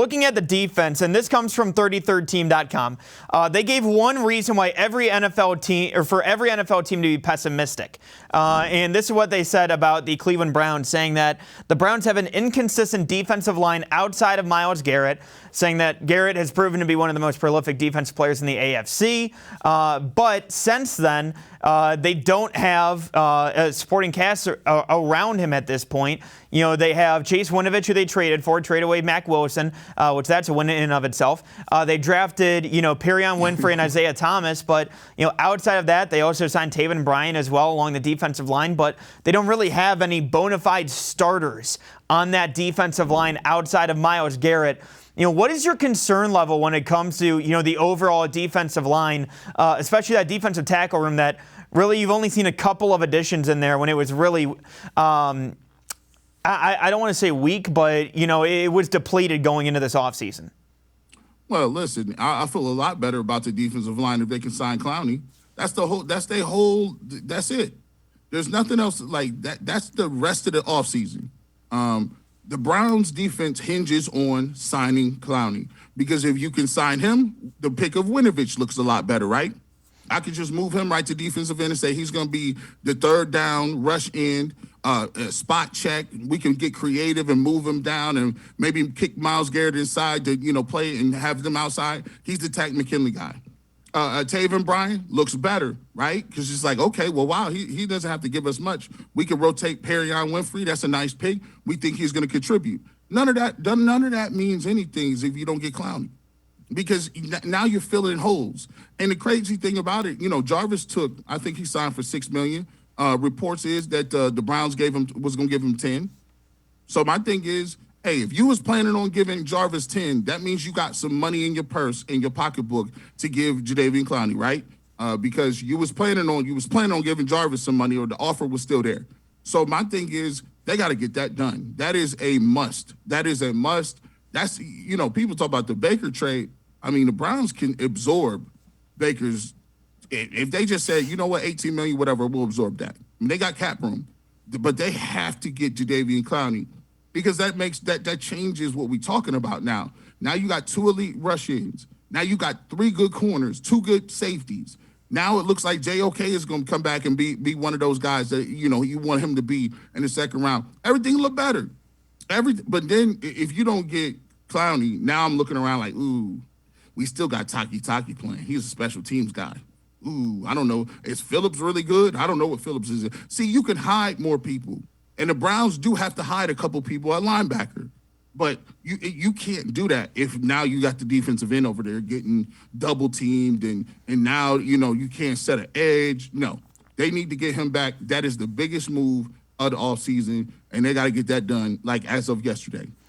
Looking at the defense, and this comes from 33rdteam.com, they gave one reason why every NFL team, or for every NFL team to be pessimistic. And this is what they said about the Cleveland Browns, saying that the Browns have an inconsistent defensive line outside of Myles Garrett, saying that Garrett has proven to be one of the most prolific defensive players in the AFC. But since then, they don't have a supporting cast around him at this point. You know, they have Chase Winovich, who they traded for, trade away Mac Wilson, which that's a win in and of itself. They drafted, Perion Winfrey and Isaiah Thomas, but, outside of that, they also signed Taven Bryan as well along the defensive line, but they don't really have any bona fide starters on that defensive line outside of Myles Garrett. What is your concern level when it comes to, the overall defensive line, especially that defensive tackle room that really you've only seen a couple of additions in there when it was really, I don't want to say weak, but, it was depleted going into this offseason. Well, listen, I feel a lot better about the defensive line if they can sign Clowney. That's it. There's nothing else like that. That's the rest of the offseason. The Browns defense hinges on signing Clowney because if you can sign him, the pick of Winovich looks a lot better, right? I could just move him right to defensive end and say he's going to be the third down rush end, spot check. We can get creative and move him down and maybe kick Myles Garrett inside to, play and have them outside. He's the Takk McKinley guy. Taven Bryan looks better, right? Because it's like, okay, well, wow, he doesn't have to give us much. We can rotate Perion Winfrey. That's a nice pick. We think he's going to contribute. None of that means anything if you don't get Clowney, because now you're filling holes. And the crazy thing about it, Jarvis I think he signed for $6 million. Reports is that the Browns was going to give him 10. So my thing is, hey, if you was planning on giving Jarvis 10, that means you got some money in your purse, in your pocketbook to give Jadeveon Clowney, right? Because you was planning on giving Jarvis some money, or the offer was still there. So my thing is, they got to get that done. That is a must. That's, people talk about the Baker trade. I mean, the Browns can absorb Baker's, if they just say, $18 million, whatever, we'll absorb that. I mean, they got cap room, but they have to get Jadeveon Clowney, because that changes what we're talking about now. Now you got 2 elite rush-ins. Now you got 3 good corners, 2 good safeties. Now it looks like JOK is going to come back and be one of those guys that, you want him to be in the second round. Everything look better. But then if you don't get Clowney, now I'm looking around like, ooh, we still got Taki playing. He's a special teams guy. Ooh, I don't know. Is Phillips really good? I don't know what Phillips is. See, you can hide more people. And the Browns do have to hide a couple people at linebacker. But you can't do that if now you got the defensive end over there getting double teamed and now, you can't set an edge. No, they need to get him back. That is the biggest move of the offseason, and they got to get that done like as of yesterday.